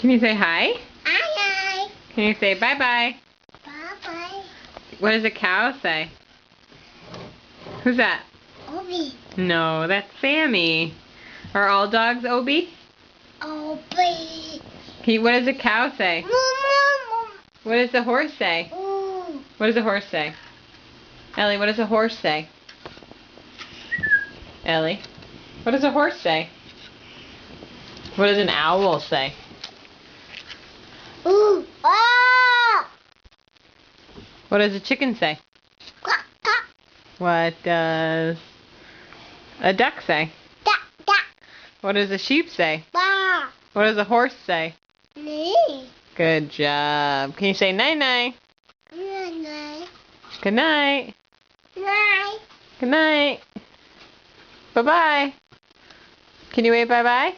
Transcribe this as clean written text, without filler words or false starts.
Can you say hi? Hi. Can you say bye-bye? Bye-bye. What does a cow say? Who's that? Obi. No, that's Sammy. Are all dogs Obi? Obi. What does a cow say? Mama. What does the horse say? Ooh. What does a horse say? Ellie, what does a horse say? Ellie, what does a horse say? What does an owl say? Ooh. Ah. What does a chicken say? Quack, quack. What does a duck say? Duck, duck. What does a sheep say? Bah. What does a horse say? Nee. Good job. Can you say night-night? Nee. Good night. Nee. Good night. Bye-bye. Can you wave bye-bye?